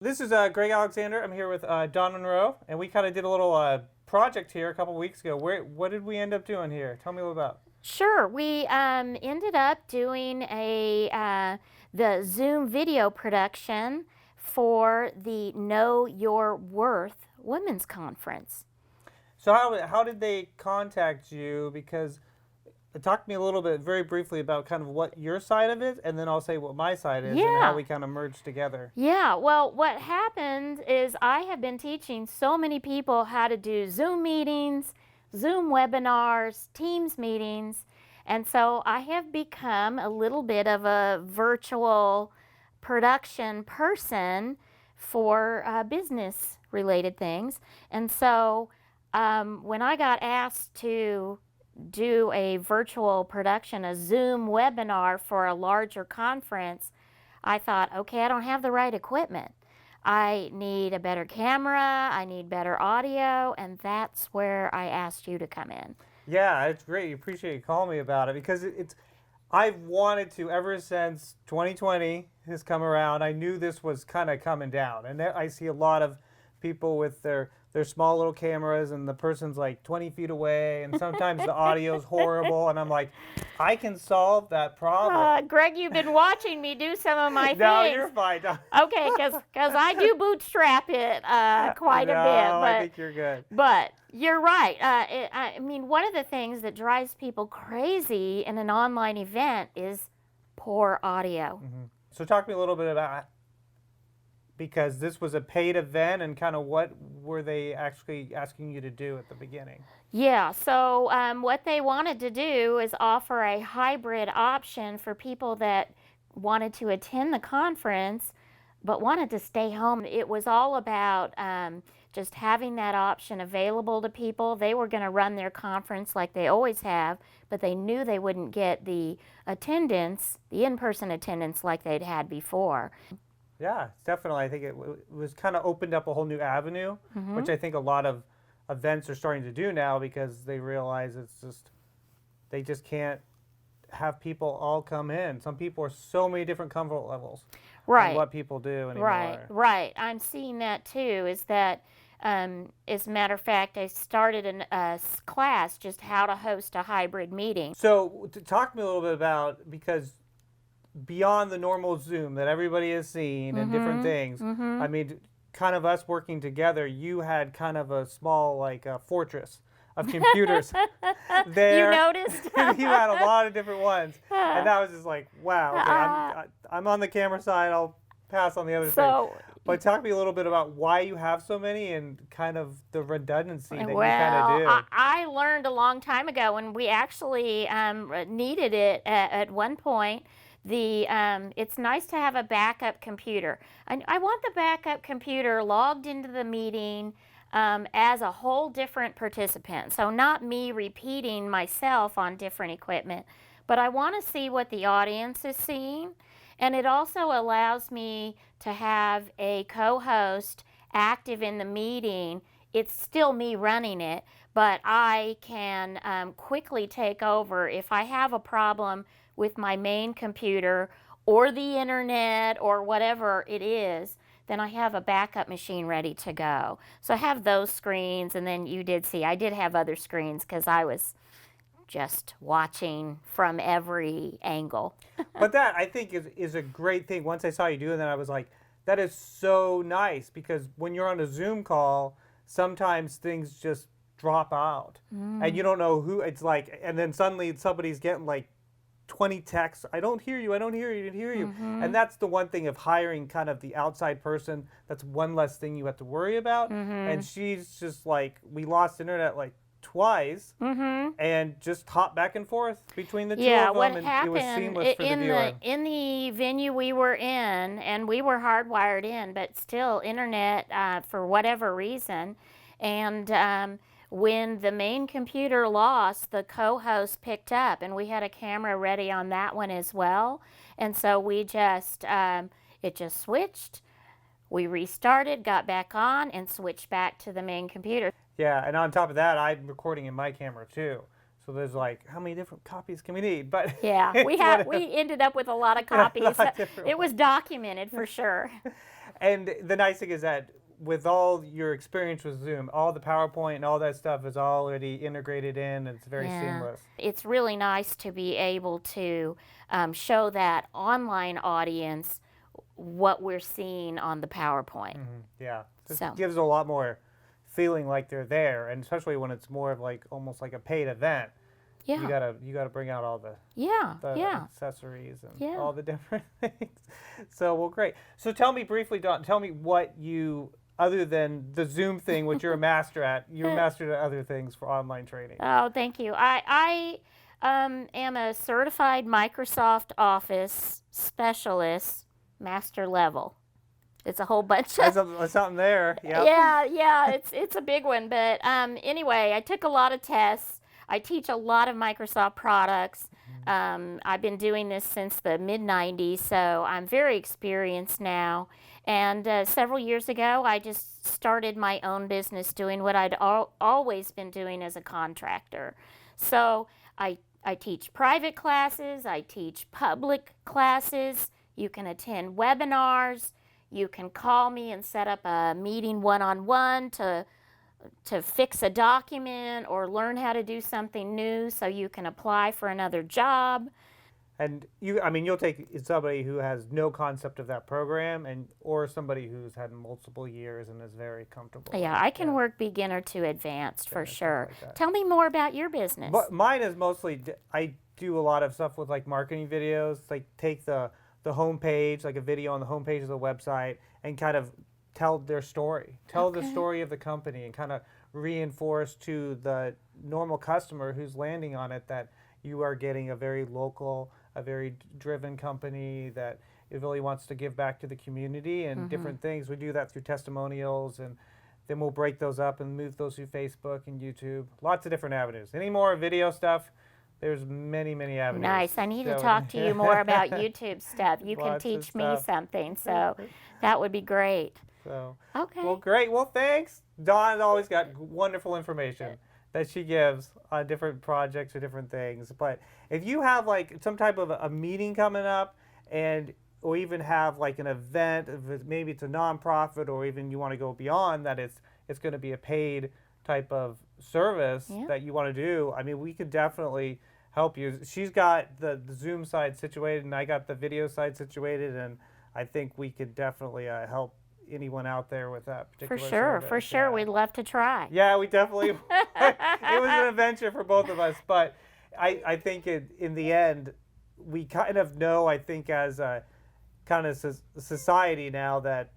This is Greg Alexander. I'm here with Don Monroe, and we kind of did a little project here a couple weeks ago. What did we end up doing here? Tell me a little about. Sure. We ended up doing the Zoom video production for the Know Your Worth Women's Conference. So how did they contact you? Because talk to me a little bit, very briefly, about kind of what your side of it, and then I'll say what my side is, and how Yeah. we kind of merged together. Yeah, well, what happened is I have been teaching so many people how to do Zoom meetings, Zoom webinars, Teams meetings, and so I have become a little bit of a virtual production person for business related things. And so when I got asked to do a virtual production, a Zoom webinar for a larger conference, I thought, okay, I don't have the right equipment. I need a better camera, I need better audio, and that's where I asked you to come in. Yeah, it's great. Appreciate you calling me about it because it's. I've wanted to ever since 2020 has come around. I knew this was kind of coming down, and I see a lot of people with their small little cameras, and the person's like 20 feet away, and sometimes the audio's horrible, and I'm like, I can solve that problem. Greg, you've been watching me do some of my No, things. you're fine. Okay, because I do bootstrap it quite a No, bit. I think you're good. But you're right. I mean, one of the things that drives people crazy in an online event is poor audio. So talk to me a little bit about, because this was a paid event, and kind of what were they actually asking you to do at the beginning? Yeah, so what they wanted to do is offer a hybrid option for people that wanted to attend the conference but wanted to stay home. It was all about just having that option available to people. They were going to run their conference like they always have, but they knew they wouldn't get the attendance, the in-person attendance like they'd had before. Yeah, definitely. I think it was kind of opened up a whole new avenue, which I think a lot of events are starting to do now because they realize they just can't have people all come in. Some people are so many different comfort levels on what people do anymore. Right. I'm seeing that too. Is that, as a matter of fact, I started a class just how to host a hybrid meeting. So talk to me a little bit about, because beyond the normal Zoom that everybody has seen and different things, I mean, kind of us working together, you had kind of a small, like, fortress of computers there. You noticed? You had a lot of different ones, and that was just like, wow. Okay, I'm on the camera side. I'll pass on the other side. But talk to me a little bit about why you have so many and kind of the redundancy that you kind of do. I learned a long time ago, and we actually needed it at one point. It's nice to have a backup computer. I want the backup computer logged into the meeting as a whole different participant. So not me repeating myself on different equipment, but I want to see what the audience is seeing. And it also allows me to have a co-host active in the meeting. It's still me running it, but I can quickly take over if I have a problem with my main computer or the internet or whatever it is. Then I have a backup machine ready to go. So I have those screens, and then you did see I did have other screens because I was just watching from every angle. But that, I think, is a great thing. Once I saw you doing that, I was like, that is so nice, because when you're on a Zoom call, sometimes things just drop out, and you don't know who it's like, and then suddenly somebody's getting like 20 texts, I don't hear you, I don't hear you, I didn't hear you. And that's the one thing of hiring kind of the outside person. That's one less thing you have to worry about. And she's just like, we lost internet like twice, and just hop back and forth between the two of them, and it was seamless for the viewer. In the venue we were in, and we were hardwired in, but still internet for whatever reason. And when the main computer lost, the co-host picked up, and we had a camera ready on that one as well. And so we just, it just switched. We restarted, got back on, and switched back to the main computer. Yeah, and on top of that, I'm recording in my camera too. So there's like, how many different copies can we need? But yeah, we ended up with a lot of copies. It was documented for sure. And the nice thing is that with all your experience with Zoom, all the PowerPoint and all that stuff is already integrated in, and it's very seamless. It's really nice to be able to show that online audience what we're seeing on the PowerPoint. Yeah, it So. gives a lot more feeling like they're there, and especially when it's more of like almost like a paid event. Yeah. You gotta bring out all the Yeah. accessories and Yeah. all the different things. So well, great. So tell me briefly, Dawn. Tell me what you, other than the Zoom thing, which you're a master at. You're a master at other things for online training. Oh, thank you. I am a certified Microsoft Office specialist, master level. It's a whole bunch of There's something there. Yep. yeah. It's a big one. But anyway, I took a lot of tests. I teach a lot of Microsoft products. I've been doing this since the mid-'90s, so I'm very experienced now. And several years ago, I just started my own business doing what I'd always been doing as a contractor. So I teach private classes, I teach public classes. You can attend webinars. You can call me and set up a meeting one-on-one to fix a document or learn how to do something new so you can apply for another job. And you'll take somebody who has no concept of that program, or somebody who's had multiple years and is very comfortable. Yeah, I can work beginner to advanced for sure. Like that. Tell me more about your business. But mine is mostly, I do a lot of stuff with like marketing videos, like take the homepage, like a video on the homepage of the website, and kind of tell their story. Tell the story of the company and kind of reinforce to the normal customer who's landing on it that you are getting a very local, a very driven company that it really wants to give back to the community and different things. We do that through testimonials, and then we'll break those up and move those through Facebook and YouTube. Lots of different avenues. Any more video stuff? There's many, many avenues. Nice. I need to talk to you more about YouTube stuff. You can Lots of teach me stuff. something, so that would be great. So, Okay. well, great. Well, thanks. Dawn's always got wonderful information that she gives on different projects or different things. But if you have like some type of a meeting coming up, or even have like an event, maybe it's a nonprofit, or even you want to go beyond that, it's going to be a paid type of service that you want to do. I mean, we could definitely help you. She's got the Zoom side situated, and I got the video side situated, and I think we could definitely help anyone out there with that particular service. For sure. We'd love to try. Yeah, we definitely. It was an adventure for both of us, but I think in the end, we kind of know. I think as a kind of society now that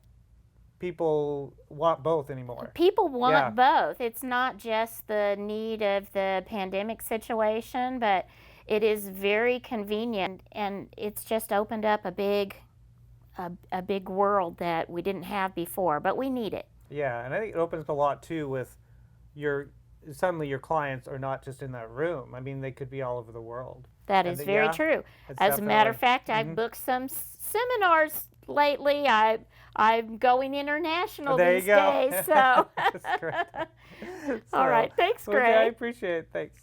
people want both anymore. People want both. It's not just the need of the pandemic situation, but it is very convenient, and it's just opened up a big world that we didn't have before, but we need it. Yeah, and I think it opens a lot too with suddenly your clients are not just in that room. I mean, they could be all over the world. That is very true. As a matter of fact, I've booked some seminars lately. I'm going international these days. So. That's great. All right. Thanks, Greg. Okay, I appreciate it. Thanks.